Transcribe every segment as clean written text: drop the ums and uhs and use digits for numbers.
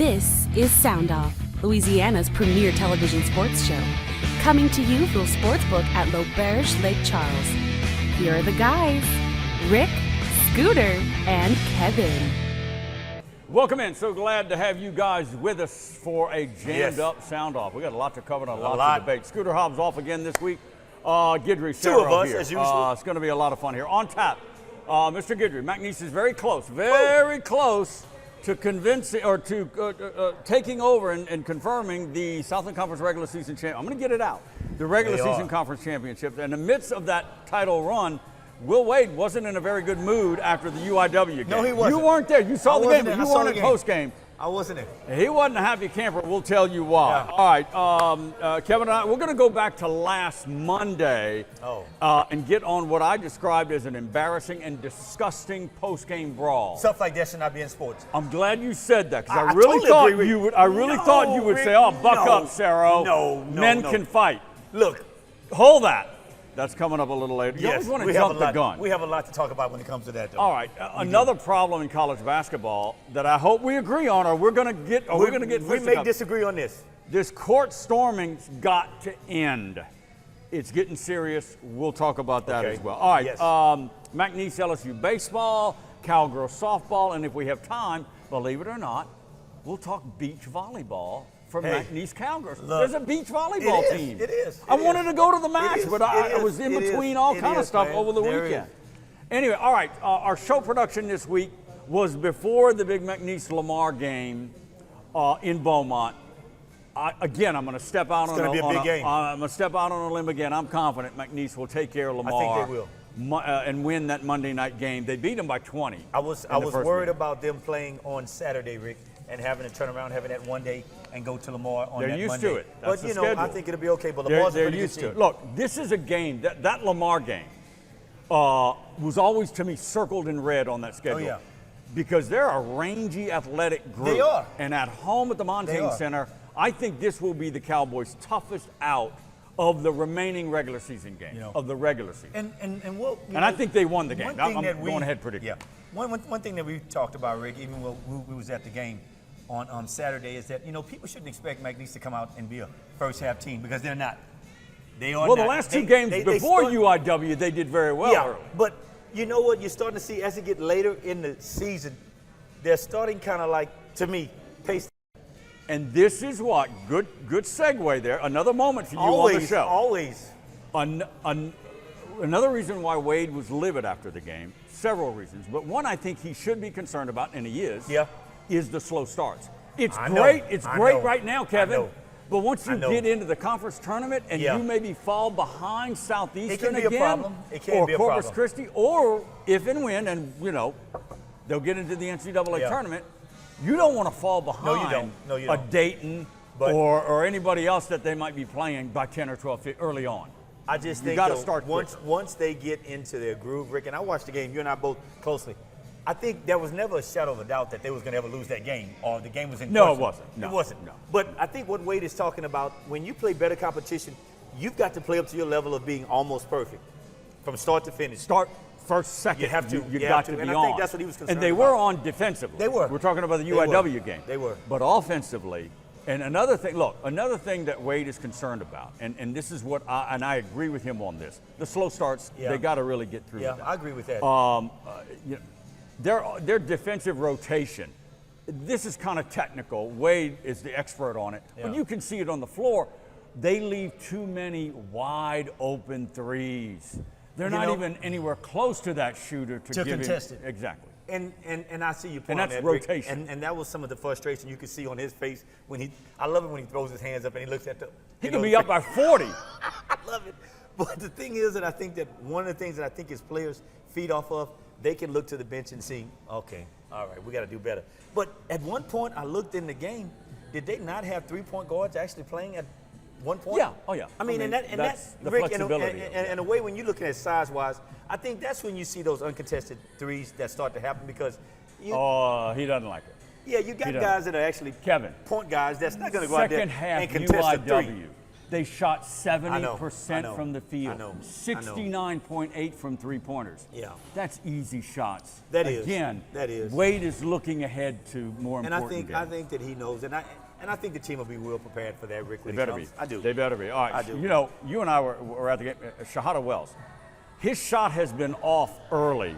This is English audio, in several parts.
This is SoundOff, Louisiana's premier television sports show. Coming to you from Sportsbook at L'Auberge Lake Charles. Here are the guys, Rick, Scooter, and Kevin. Welcome in. So glad to have you guys with us for a jammed-up SoundOff. We got a lot to cover and a lot to debate. Scooter Hobbs off again this week. Guidry, Two of us, here. as usual. It's going to be a lot of fun here. On tap, Mr. Guidry, McNeese is very close to convincing or to taking over and confirming the Southland Conference regular season champion. I'm going to get it out. The regular season conference championship. In the midst of that title run, Will Wade wasn't in a very good mood after the UIW game. No, he wasn't. You weren't there. You saw the game, but you weren't at post game. I wasn't there. He wasn't a happy camper. We'll tell you why. Yeah. All right, Kevin and I, we're going to go back to last Monday and get on what I described as an embarrassing and disgusting post-game brawl. Stuff like that should not be in sports. I'm glad you said that because I really thought you would. I really thought you would say, "Oh, buck up, Saro. No, men can fight." Look, hold that. That's coming up a little later. You yes, always want to jump the gun. We have a lot to talk about when it comes to that, though. All right, another problem in college basketball that I hope we agree on, or we're going to get. We may disagree on this. This court storming's got to end. It's getting serious. We'll talk about that as well. All right, yes. McNeese LSU baseball, Cowgirls softball, and if we have time, believe it or not, we'll talk beach volleyball. For McNeese Cowgirls. There's a beach volleyball team. It is. I wanted to go to the match, but I was in between all kind of stuff over the weekend. Anyway, all right, our show production this week was before the big McNeese Lamar game in Beaumont. Again, I'm going to step out on a limb again. I'm confident McNeese will take care of Lamar. I think they will. And win that Monday night game. They beat them by 20. I was worried about them playing on Saturday, Rick, and having to turn around, having that one day and go to Lamar on that Monday. They're used to it. That's but, you know, schedule. I think it'll be okay. But Lamar's they're used to it. Look, this is a game, that Lamar game was always, to me, circled in red on that schedule. Oh, yeah. Because they're a rangy athletic group. They are. And at home at the Montaigne Center, I think this will be the Cowboys' toughest out of the remaining regular season game, of the regular season. And I think they won the game. I'm going ahead predicting. Yeah. One thing that we talked about, Rick, even when we was at the game on Saturday, is that, people shouldn't expect McNeese to come out and be a first-half team because they're not. They are not. The last two games before UIW, they did very well. Yeah, early. but you know what? You're starting to see as it get later in the season, they're starting kind of like, to me, pace. And this is what, good segue there. Another moment for you on the show. Always. Another reason why Wade was livid after the game, several reasons, but one I think he should be concerned about, and he is, is the slow starts. It's great right now, Kevin. But once you get into the conference tournament and you maybe fall behind Southeastern again, or Corpus Christi, or if and when, and they'll get into the NCAA tournament, you don't want to fall behind a Dayton or anybody else that they might be playing by 10 or 12 feet early on. I just think once they get into their groove, Rick, and I watched the game, you and I both closely, I think there was never a shadow of a doubt that they was going to ever lose that game or the game was in question. No, it wasn't. It wasn't. No. But I think what Wade is talking about, when you play better competition, you've got to play up to your level of being almost perfect from start to finish. First, second, you have to. You got to be and on. I think that's what he was concerned And they were on defensively. They were. We're talking about the UIW game. They were. But offensively, and another thing that Wade is concerned about, and this is what I agree with him on this, the slow starts, they got to really get through that. I agree with that. Their defensive rotation, this is kind of technical. Wade is the expert on it. But you can see it on the floor. They leave too many wide open threes. They're not even anywhere close to that shooter to give contest him. it. Exactly. And I see you point and that's on that, rotation. Rick, and that was some of the frustration you could see on his face when I love it when he throws his hands up and he looks at the. He can be up by 40. I love it. But the thing is that I think that one of the things that I think his players feed off of, they can look to the bench and see, okay, all right, we got to do better. But at one point, I looked in the game. Did they not have three-point guards actually playing at one point? Yeah. Oh, yeah. I mean, that's the Rick, flexibility. And a way when you're looking at size-wise, I think that's when you see those uncontested threes that start to happen because he doesn't like it. Yeah, you got guys that are actually point guys that's not going to go out there and contest a three. They shot 70% from the field. I know. 69.8 from three-pointers. Yeah. That's easy shots. That is. Again, that is. Wade is looking ahead to more and important games. I think that he knows, and I think the team will be well prepared for that, Rick. They better be. I do. They better be. All right. I do. You know, you and I were at the game. Shahada Wells, his shot has been off early,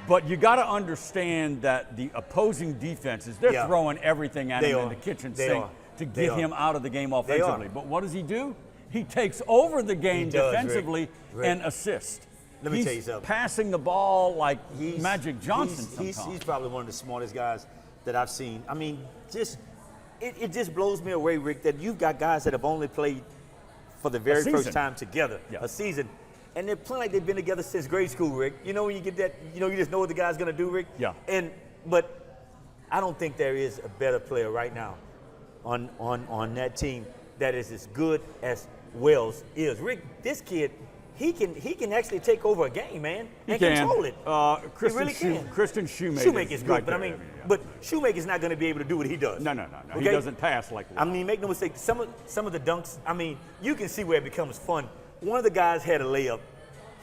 but you got to understand that the opposing defenses, they're throwing everything at him in the kitchen sink to get him out of the game offensively. But what does he do? He takes over the game defensively and assists. Let me tell you something. Passing the ball like Magic Johnson he's probably one of the smartest guys that I've seen. I mean, it just blows me away, Rick, that you've got guys that have only played for the very first time together, a season, and they're playing like they've been together since grade school, Rick. You know when you get that, you just know what the guy's going to do, Rick? Yeah. But I don't think there is a better player right now on that team that is as good as Wells is. Rick, this kid, he can actually take over a game, man, and control it. He really can. Christian Shoemaker. Shoemaker's good, but but Shoemaker's not going to be able to do what he does. No. Okay? He doesn't pass like that. I mean, make no mistake, some of the dunks, I mean, you can see where it becomes fun. One of the guys had a layup.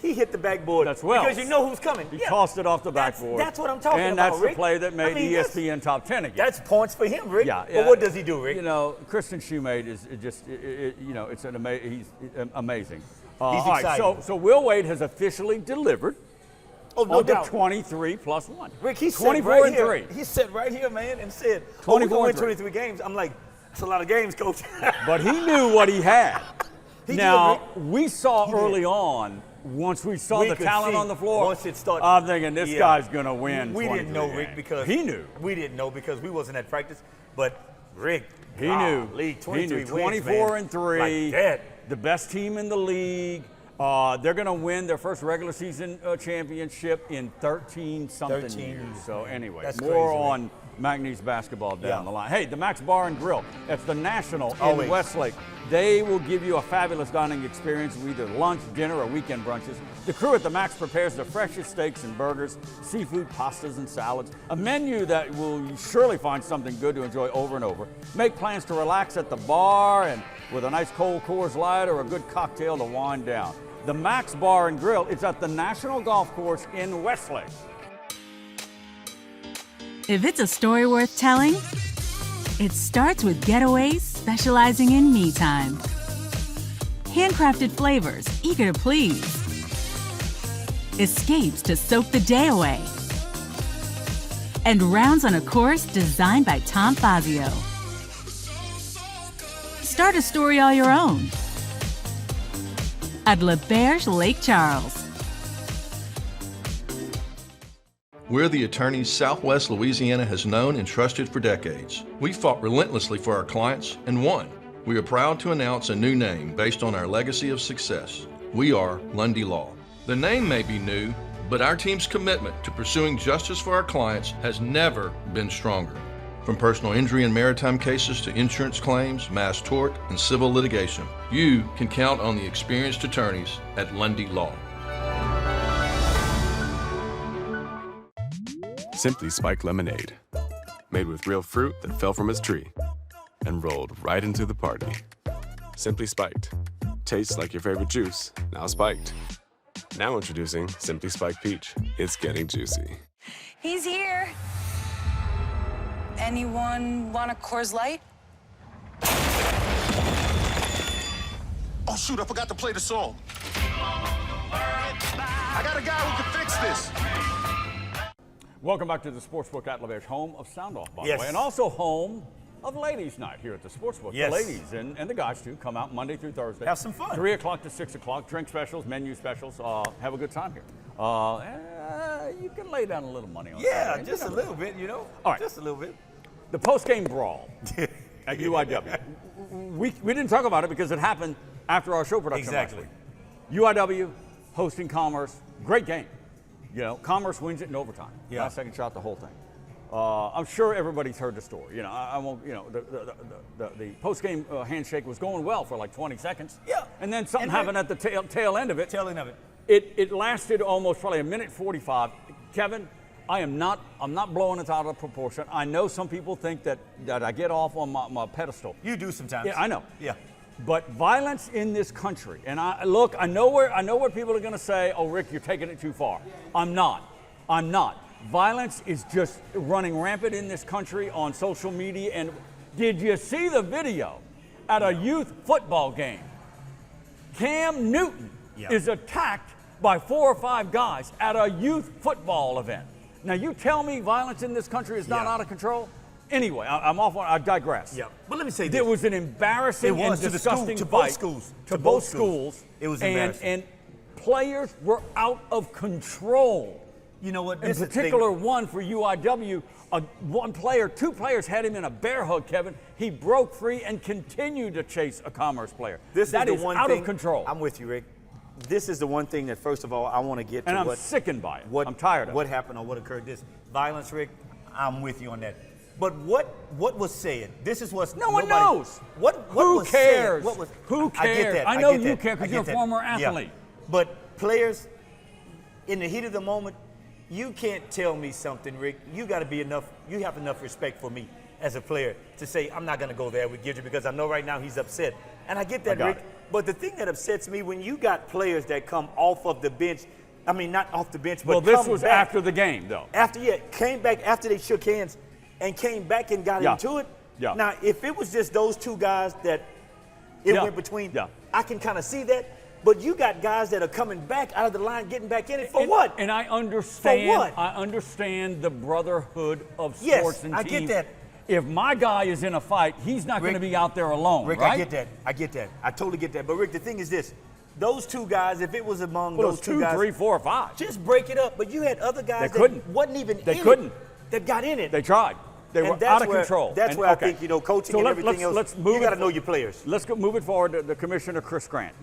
He hit the backboard because you know who's coming. He tossed it off the backboard. That's what I'm talking about, And that's Rick. the play that made ESPN Top 10 again. That's points for him, Rick. Yeah. But what does he do, Rick? You know, Christian Shoemaker is just, it's he's amazing. He's all exciting. right, so Will Wade has officially delivered. Oh, no doubt. 23 plus 1. Rick, he 24 right and here. 3. He sat right here, man, and said, 24 we're going and to win 23 games. I'm like, that's a lot of games, Coach. But he knew what he had. Now, did, we saw early on, once we saw the talent on the floor, once it started, I'm thinking this guy's going to win. We didn't know, Rick, because he knew. We didn't know because we wasn't at practice. But Rick, he knew. League 23 he knew. wins, 24 and 3. Like that. The best team in the league. They're going to win their first regular season championship in 13-something years. So anyway, that's more crazy, on McNeese basketball down the line. Hey, the Max Bar and Grill. That's the National in Westlake. They will give you a fabulous dining experience with either lunch, dinner, or weekend brunches. The crew at the Max prepares the freshest steaks and burgers, seafood, pastas, and salads. A menu that will surely find something good to enjoy over and over. Make plans to relax at the bar and with a nice cold Coors Light or a good cocktail to wind down. The Max Bar and Grill, it's at the National Golf Course in Westlake. If it's a story worth telling, it starts with Getaways specializing in me time. Handcrafted flavors, eager to please. Escapes to soak the day away. And rounds on a course designed by Tom Fazio. Start a story all your own at Le Berge Lake Charles. We're the attorneys Southwest Louisiana has known and trusted for decades. We fought relentlessly for our clients and won. We are proud to announce a new name based on our legacy of success. We are Lundy Law. The name may be new, but our team's commitment to pursuing justice for our clients has never been stronger. From personal injury and maritime cases to insurance claims, mass tort, and civil litigation, you can count on the experienced attorneys at Lundy Law. Simply Spiked Lemonade, made with real fruit that fell from its tree and rolled right into the party. Simply Spiked. Tastes like your favorite juice, now spiked. Now introducing Simply Spiked Peach. It's getting juicy. He's here. Anyone want a Coors Light? Oh, shoot, I forgot to play the song. I got a guy who can fix this. Welcome back to the Sportsbook at LaBerge, home of SoundOff, by the way, and also home of Ladies' Night here at the Sportsbook. The ladies and the guys, too, come out Monday through Thursday. Have some fun. 3 o'clock to 6 o'clock, drink specials, menu specials. Have a good time here. You can lay down a little money on that. Just a little bit, you know. All right. Just a little bit. The post-game brawl at UIW. We didn't talk about it because it happened after our show production last week. UIW hosting Commerce. Great game. You know, Commerce wins it in overtime. Last second shot, the whole thing. I'm sure everybody's heard the story. You know, I won't. You know, the post-game handshake was going well for like 20 seconds. Yeah. And then something happened at the tail end of it. Tail end of it. It lasted almost probably a minute 45. Kevin, I'm not blowing it out of proportion. I know some people think that I get off on my pedestal. You do sometimes. Yeah, I know. Yeah. But violence in this country, and I know what people are going to say. Oh, Rick, you're taking it too far. I'm not. Violence is just running rampant in this country on social media. And did you see the video at a youth football game? Cam Newton is attacked by 4 or 5 guys at a youth football event. Now, you tell me violence in this country is not out of control? Anyway, I digress. Yeah, but let me say this. There was an embarrassing and disgusting fight to both schools. It was embarrassing. And players were out of control. You know what? In particular, one for UIW, two players had him in a bear hug, Kevin. He broke free and continued to chase a Commerce player. That is out of control. I'm with you, Rick. This is the one thing that, first of all, I want to get to. And I'm sickened by it. I'm tired of it. What happened or what occurred? This violence, Rick, I'm with you on that. But what was said? This is what's no one knows. Who cares? Who cares? I get that. I know you care because you're a former athlete. Yeah. But players, in the heat of the moment, you can't tell me something, Rick. You got to be enough. You have enough respect for me as a player to say I'm not going to go there with Gidget because I know right now he's upset, and I get that, Rick. But the thing that upsets me when you got players that come off of the bench. I mean, not off the bench, but this was back after the game, though. Came back after they shook hands. And came back and got into it. Yeah. Now, if it was just those two guys that it went between, I can kind of see that. But you got guys that are coming back out of the line, getting back in it for what? And I understand. For what? I understand the brotherhood of sports and teams. I get that. If my guy is in a fight, he's not going to be out there alone, Rick, right? I get that. I totally get that. But Rick, the thing is this: those two guys, if it was among those two guys, 2, 3, 4, 5, just break it up. But you had other guys that wasn't even in it, that got in it. They tried. They were out of control. That's where I think, coaching and everything else, you got to know your players. Let's move it forward to the Commissioner, Chris Grant.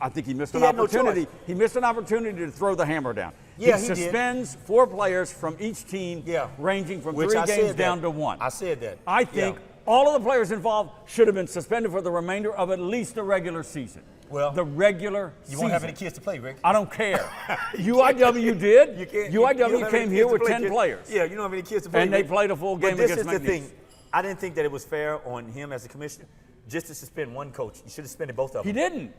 I think he missed an opportunity. He missed an opportunity to throw the hammer down. Yeah, he suspends 4 players from each team, ranging from 3 games down to 1. I said that. I think all of the players involved should have been suspended for the remainder of at least the regular season. Well, the regular season. You won't have any kids to play, Rick. I don't care. UIW did. You can't. UIW came here with 10 players. Yeah, you don't have any kids to play. And they played a full game against McNeese. This is the thing. I didn't think that it was fair on him as a commissioner just to suspend one coach. You should have suspended both of them. He didn't.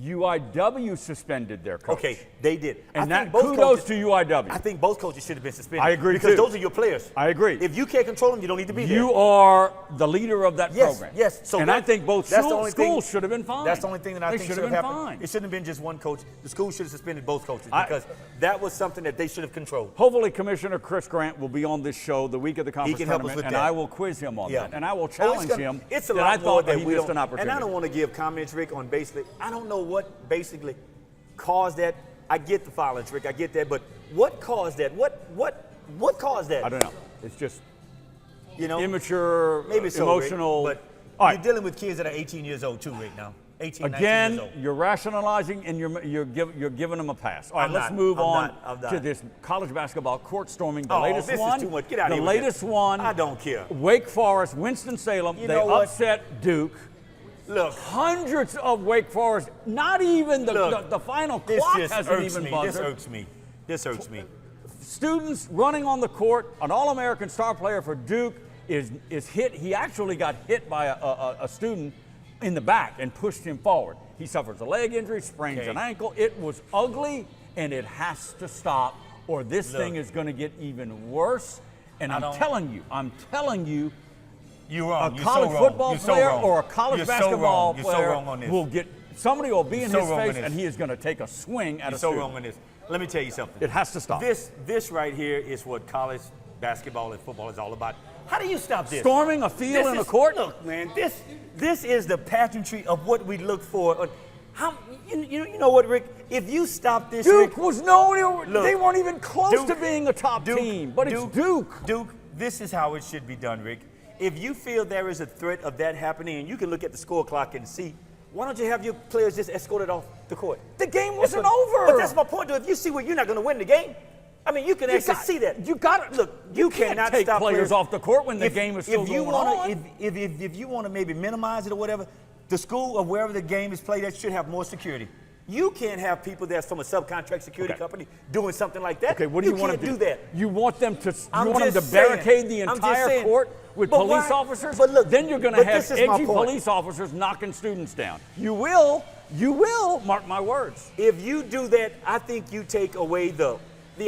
UIW suspended their coach. Okay, they did. And that kudos to UIW. I think both coaches should have been suspended. I agree, because too. Those are your players. I agree. If you can't control them, you don't need to be there. You are the leader of that program. Yes. So I think both schools should have been fine. That's the only thing that I think should have happened. Fine. It shouldn't have been just one coach. The school should have suspended both coaches because that was something that they should have controlled. Hopefully, Commissioner Chris Grant will be on this show the week of the conference tournament, and I will quiz him on that. And I will challenge him that I thought that he missed an opportunity. And I don't want to give comments, Rick, on basically. I don't know what basically caused that. I get the violence, Rick. I get that, but what caused that? What caused that? I don't know. It's just immature, maybe so, emotional. Rick, but you're dealing with kids that are 18 years old too, Rick. Now, 18, 19 years old. You're rationalizing and you're giving them a pass. All right, let's move on to this college basketball court storming. The latest this one. Is too much. Get out of here. The latest one. I don't care. Wake Forest, Winston-Salem. They upset Duke. Look, hundreds of Wake Forest, not even the final clock hasn't even buzzed. This hurts me. Students running on the court, an All-American star player for Duke is hit. He actually got hit by a student in the back and pushed him forward. He suffers a leg injury, sprains an ankle. It was ugly, and it has to stop, or this thing is going to get even worse. And I'm telling you, you're wrong. A college football player or a college basketball player player on this. will get somebody will be in his face and he is going to take a swing at a student. You're so wrong on this. Let me tell you something. It has to stop. This right here is what college basketball and football is all about. How do you stop this? Storming a field in a court? Look, man, this is the pageantry of what we look for. You know what, Rick? If you stop this, Duke was they weren't even close to being a top team. But it's Duke. Duke, this is how it should be done, Rick. If you feel there is a threat of that happening, and you can look at the score clock and see, why don't you have your players just escorted off the court? The game wasn't over. But that's my point, though. If you see where you're not going to win the game, I mean, you can actually see that. You got it. Look, you cannot take stop players off the court when the game is still going on. If you want to maybe minimize it or whatever, the school or wherever the game is played, that should have more security. You can't have people that's from a subcontract security company doing something like that. Okay, what do you want to do? You can't do that. You want them to barricade the entire court? with But police why? officers, But look, then you're going to but have this is my edgy point. police officers knocking students down. You will, mark my words. If you do that, I think you take away the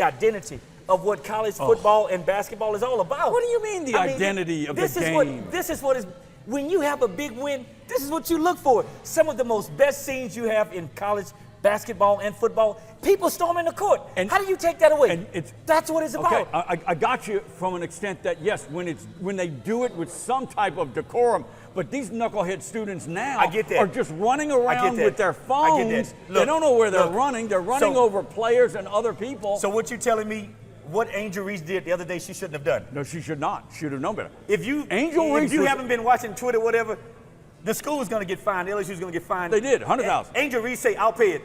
identity of what college football and basketball is all about. What do you mean the identity of the game? This is what is, when you have a big win, this is what you look for. Some of the most best scenes you have in college basketball and football, people storming the court. And how do you take that away? And that's what it's about. Okay, I got you from an extent that yes, when they do it with some type of decorum, but these knucklehead students now I get that. are just running around with their phones. I get that. Look, they don't know where they're running. They're running over players and other people. So what you telling me? What Angel Reese did the other day, she shouldn't have done. No, she should not. She should have known better. If you haven't been watching Twitter, whatever, the school is going to get fined. LSU is going to get fined. They did, $100,000. Angel Reese say, "I'll pay it."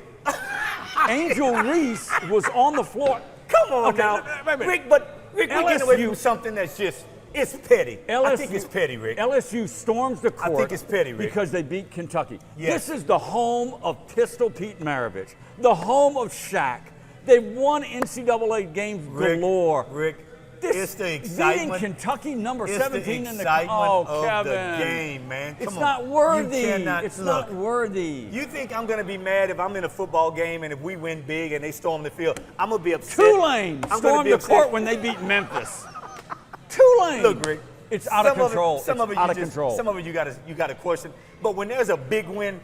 Angel Reese was on the floor. Come on Okay, now, wait a minute. Rick. But Rick, we're getting away from something that's just it's petty. I think it's petty, Rick. LSU storms the court. I think it's petty, Rick. Because they beat Kentucky. Yes. This is the home of Pistol Pete Maravich, the home of Shaq. They've won NCAA games galore. Rick, it's the excitement. Beating Kentucky number it's 17 the in the excitement of Kevin. The game, man. Come it's on. not worthy. You cannot, it's look, not worthy. You think I'm going to be mad if I'm in a football game and if we win big and they storm the field? I'm going to be upset. Tulane stormed the court when they beat Memphis. Tulane. Look, Rick. It's out of control. It's out of control. Some of it you got to question. But when there's a big win,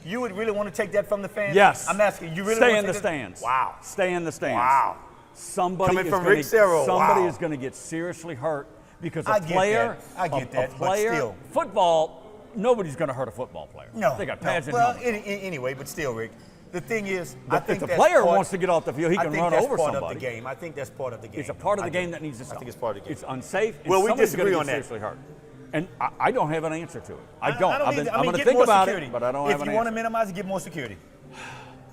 you would really want to take that from the fans? Yes. I'm asking, you really Stay want in to the stands. Wow. Stay in the stands. Wow. Somebody Coming from Rick Serro. Somebody Wow. is going to get seriously hurt because I a get player, that. I get that, a but player, still. football, nobody's going to hurt a football player. No. They got pads and Well, helmets. anyway, but still, Rick, the thing is, But I think if the that's player part- wants to get off the field, he I can think run that's over part somebody. of the game. I think that's part of the game. It's a part of the I game do. that needs to stop. I think it's part of the game. It's unsafe. And Well, we somebody's disagree gonna on get that. seriously hurt. And I don't have an answer to it. I don't. I I'm mean, going to get think more about security. it, but I don't have an If you want to answer. minimize it, get more security.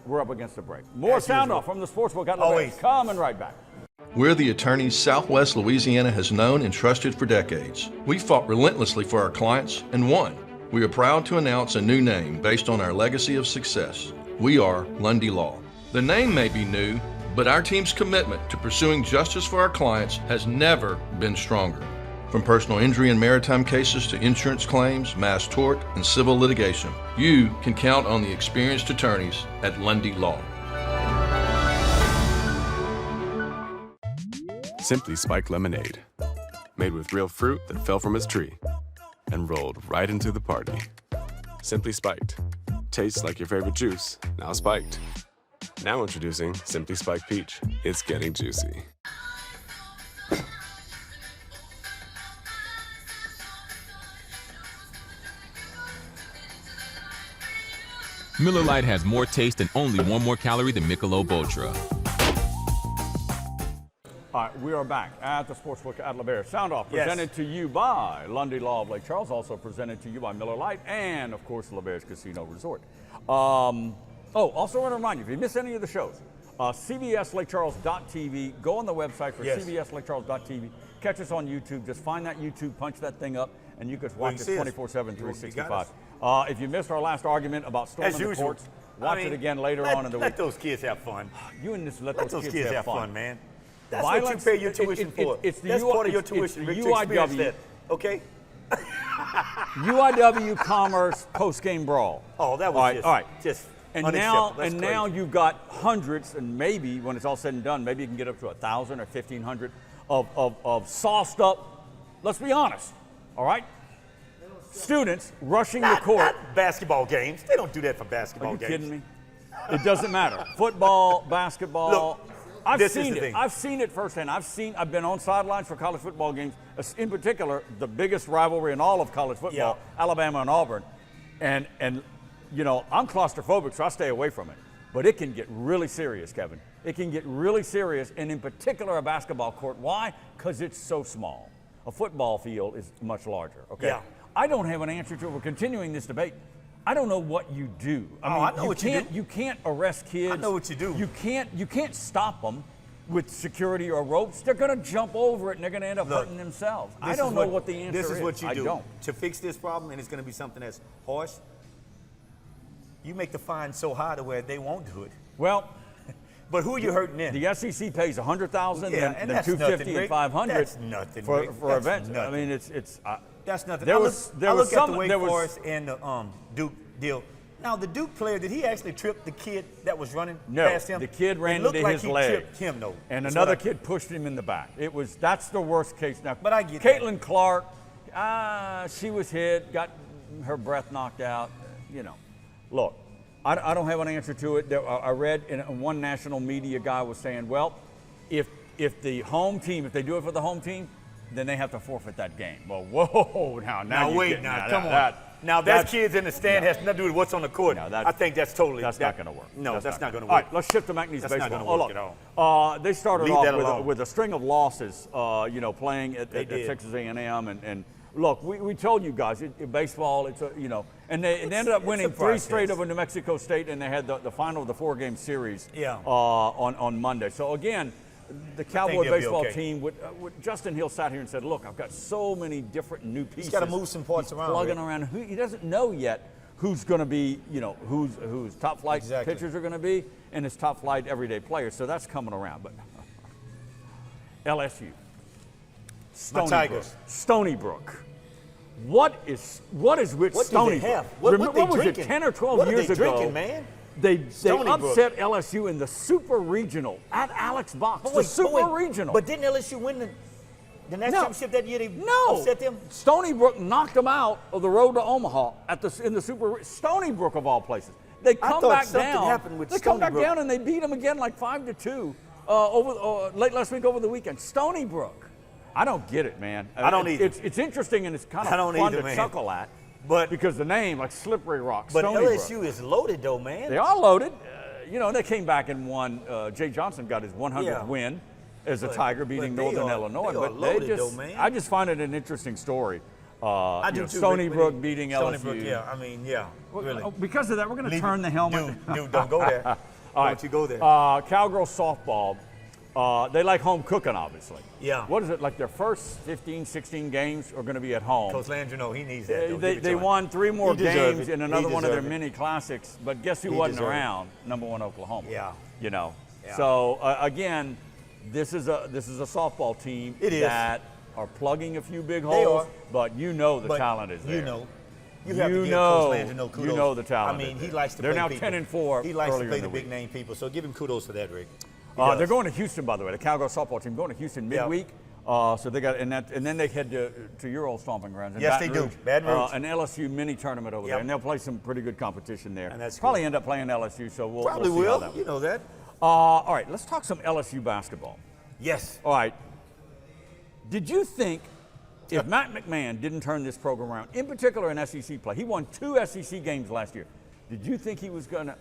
We're up against the break. More As sound usual. off from the Sportsbook at Always. Coming right back. We're the attorneys Southwest Louisiana has known and trusted for decades. We fought relentlessly for our clients and won. We are proud to announce a new name based on our legacy of success. We are Lundy Law. The name may be new, but our team's commitment to pursuing justice for our clients has never been stronger. From personal injury and maritime cases to insurance claims, mass tort, and civil litigation, you can count on the experienced attorneys at Lundy Law. Simply Spiked Lemonade. Made with real fruit that fell from its tree and rolled right into the party. Simply Spiked. Tastes like your favorite juice, now spiked. Now introducing Simply Spiked Peach. It's getting juicy. Miller Lite has more taste and only one more calorie than Michelob Ultra. All right, we are back at the Sportsbook at LeBaire. Sound Off Yes. presented to you by Lundy Law of Lake Charles, also presented to you by Miller Lite, and of course LeBaire's Casino Resort. Also want to remind you, if you miss any of the shows, CBSLakeCharles.tv, go on the website for Yes. CBSLakeCharles.tv, catch us on YouTube, just find that YouTube, punch that thing up, and you can Well, watch you it see us. 24/7, You got 365. us. If you missed our last argument about storming As the usual. courts, watch it again later on in the Let week. those kids have fun. You and this let Let those those kids have fun, man. That's Violence, what you pay your tuition for. it's the That's UI part of your it's- it's tuition, the Rick, to experience UIW. that. Okay? UIW Commerce post-game brawl. Oh, that was all right, just, all right. just And unacceptable. now, That's now crazy. you've got hundreds, and maybe when it's all said and done, maybe you can get up to 1,000 or 1,500 of sauced up. Let's be honest, all right? Students rushing the court. Not basketball games. They don't do that for basketball Are you games. kidding me? It doesn't matter. Football, basketball. Look, I've this is seen the it. thing. I've seen it firsthand. I've been on sidelines for college football games. In particular, the biggest rivalry in all of college football, Alabama and Auburn. And you know, I'm claustrophobic, so I stay away from it. But it can get really serious, Kevin. It can get really serious, and in particular a basketball court. Why? Because it's so small. A football field is much larger, okay? Yeah. I don't have an answer to it. We're continuing this debate. I don't know what you do. I know what you do. You can't arrest kids. I know what you do. You can't stop them with security or ropes. They're going to jump over it and they're going to end up hurting themselves. I don't know what the answer is. This is what you do. I don't. To fix this problem, and it's going to be something that's harsh, you make the fine so high to where they won't do it. Well, But who are you hurting then? The SEC pays $100,000, Yeah, then that's $250 nothing, and $500. That's nothing, for Rick. for That's events. nothing. I mean, it's. That's nothing. There I was look some. at the Wake There was Forest and the Duke deal. Now, the Duke player, did he actually trip the kid that was running past him? The kid ran it looked into like his he leg. Tripped him, though. And That's another what kid pushed him in the back. That's the worst case. Now, But I get Caitlin Clark, she was hit, got her breath knocked out. You know, look, I don't have an answer to it. I read in one national media guy was saying, well, if the home team, if they do it for the home team, then they have to forfeit that game. Well, whoa, now wait, come on. Now, that kids in the stand has nothing to do with what's on the court. No, I think that's totally. That's not going to work. No, that's not going to work. All right, let's shift to McNeese That's baseball. not going to work look, at all. They started Leave that off alone. with a string of losses, playing at Texas A&M. And look, we told you guys, baseball, it's and they ended up winning 3 straight over New Mexico State, and they had the final of the 4-game series on Monday. So, again, the Cowboy baseball team, Justin Hill sat here and said, look, I've got so many different new pieces. He's got to move some parts around. Plugging around. He doesn't know yet who's going to be, whose top flight pitchers are going to be, and his top flight everyday players. So that's coming around. But LSU, Stony Brook. What is with Stony Brook? What was it, 10 or 12 years ago? Drinking, man? They upset LSU in the Super Regional at Alex Box. Regional. But didn't LSU win the national championship that year? They upset them? Stony Brook knocked them out of the road to Omaha in the Super. Stony Brook of all places. They come back down. They come back down and they beat them again like 5-2 late last week over the weekend. Stony Brook. I don't get it, man. I don't either. It's interesting and it's kind of fun to chuckle at. But because the name, like Slippery Rock, but Stony LSU Brook. is loaded, though, man. They are loaded. They came back and won. Jay Johnson got his 100th win as a Tiger, beating Northern Illinois. I just find it an interesting story. I do too. Stony Brook beating Stony LSU. Brook, really. Because of that, we're going to turn the helmet. Dude, don't go there. Don't you go there. Cowgirl softball. They like home cooking, obviously. Yeah. What is it, like their first 15, 16 games are going to be at home? Coach Landry, he needs that. They won 3 more games in another one of their mini classics, but guess who wasn't around? Number 1 Oklahoma. Yeah. Yeah. So, again, this is a softball team that are plugging a few big holes, but the talent is there. You have to give Coach Landry kudos. You know the talent. I mean, he likes to They're play now people. 10-4. He likes to play the big name people, so give him kudos for that, Rick. They're going to Houston, by the way. The Cowgirl softball team going to Houston midweek. So they got and then they head to your old stomping grounds. Yes, they do. Baton Rouge. An LSU mini tournament over there, and they'll play some pretty good competition there. And that's probably end up playing LSU. So we'll probably see how that will. You know that. All right, let's talk some LSU basketball. Yes. All right. Did you think if Matt McMahon didn't turn this program around, in particular in SEC play, he won 2 SEC games last year. Did you think he was going to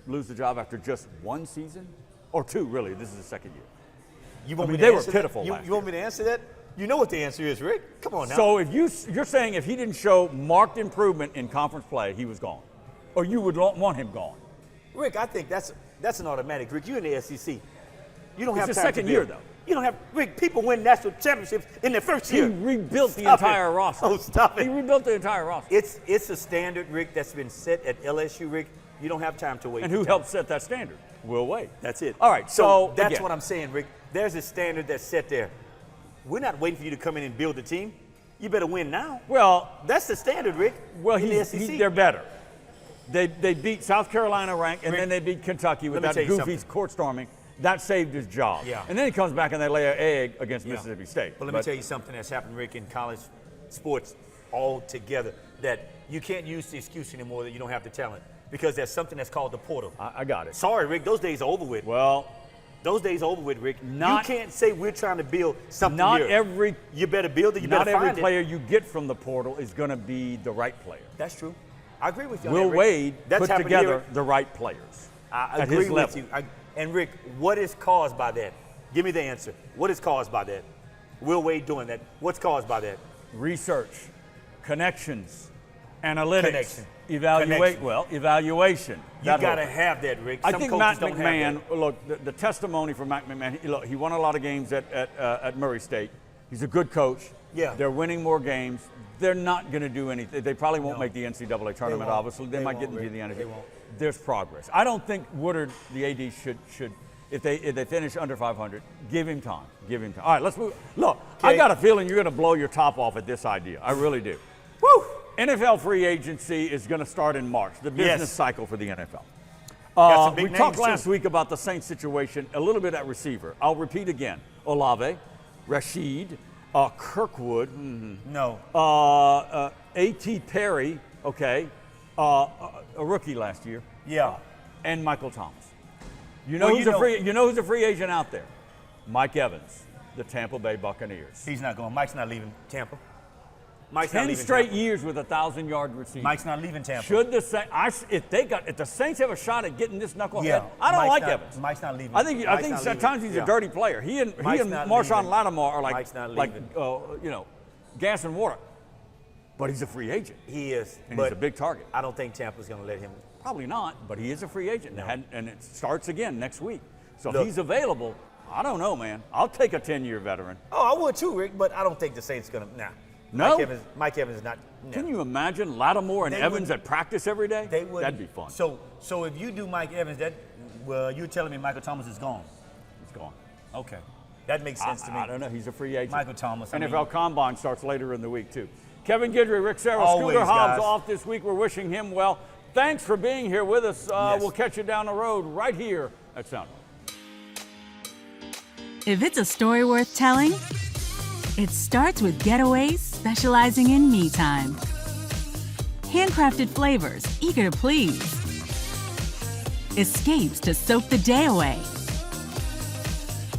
lose the job after just 1 season? Or 2, really. This is the 2nd year. They were pitiful last year. You want me to answer that? You know what the answer is, Rick. Come on now. So if you're saying if he didn't show marked improvement in conference play, he was gone. Or you would want him gone. Rick, I think that's an automatic. Rick, you're in the SEC. You don't have it's time the 2nd to year, though. You don't have, Rick, people win national championships in their first year. He rebuilt the entire roster. Oh, stop it. He rebuilt the entire roster. It's a standard, Rick, that's been set at LSU, Rick. You don't have time to wait. And who helped set that standard? Will Wade. That's it. All right, so that's what I'm saying, Rick. There's a standard that's set there. We're not waiting for you to come in and build a team. You better win now. Well, that's the standard, Rick. Well, in the SEC. They're better. They beat South Carolina ranked, and then they beat Kentucky with that goofy court storming. That saved his job. Yeah. And then he comes back and they lay an egg against Mississippi State. But let me tell you something that's happened, Rick, in college sports altogether, that you can't use the excuse anymore that you don't have the talent, because there's something that's called the portal. I got it. Sorry, Rick, those days are over with. Well, those days are over with, Rick. You can't say we're trying to build something here. You better build it. You better find it. Not every player you get from the portal is going to be the right player. That's true. I agree with you. Will Wade put together the right players. I agree with you. And Rick, what is caused by that? Give me the answer. What is caused by that? Will Wade doing that? What's caused by that? Research, connections, analytics, Connection. Evaluation. You got to have that, Rick. I think Matt McMahon, look, the testimony from Matt McMahon, he won a lot of games at Murray State. He's a good coach. Yeah. They're winning more games. They're not going to do anything. They probably won't make the NCAA tournament, obviously. They might get into the NFL. There's progress. I don't think Woodard, the AD, should if they finish under 500, give him time. Give him time. All right, let's move. Look, I got a feeling you're going to blow your top off at this idea. I really do. Woo! NFL free agency is going to start in March, the business cycle for the NFL. We talked last week about the Saints situation, a little bit at receiver. I'll repeat again. Olave, Rashid, Kirkwood. No. A.T. Perry, okay, a rookie last year. Yeah. And Michael Thomas. You know who's a free agent out there? Mike Evans, the Tampa Bay Buccaneers. He's not going. Mike's not leaving Tampa. Mike's 10 not leaving straight Tampa. years with 1,000-yard receiver. Mike's not leaving Tampa. Should the Saints, if the Saints have a shot at getting this knucklehead, Yeah, I don't like Mike's Evans. Mike's not leaving. I think sometimes he's a dirty player. He and Marshawn Lattimore are like gas and water. But he's a free agent. He is. And he's a big target. I don't think Tampa's going to let him. Probably not, but he is a free agent, No. and it starts again next week. So Look, if he's available, I don't know, man. I'll take a 10-year veteran. Oh, I would too, Rick, but I don't think the Saints going to. Nah. No? Mike Evans is not. No. Can you imagine Lattimore and Evans at practice every day? They would. That'd be fun. So if you do Mike Evans, you're telling me Michael Thomas is gone. He's gone. Okay. That makes sense to me. I don't know. He's a free agent. Michael Thomas. NFL Combine starts later in the week, too. Kevin Guidry, Rick Serra, Always, Scooter Hobbs guys. off this week. We're wishing him well. Thanks for being here with us. Yes. We'll catch you down the road right here at SoundOff. If it's a story worth telling, it starts with Getaways specializing in me time. Handcrafted flavors, eager to please. Escapes to soak the day away.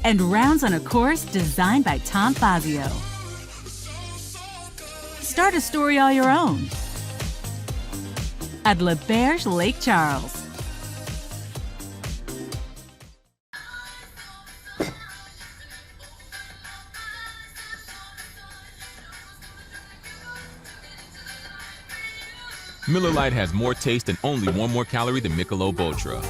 And rounds on a course designed by Tom Fazio. Start a story all your own at Le Berge Lake Charles. Miller Lite has more taste and only one more calorie than Michelob Ultra.